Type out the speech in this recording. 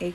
1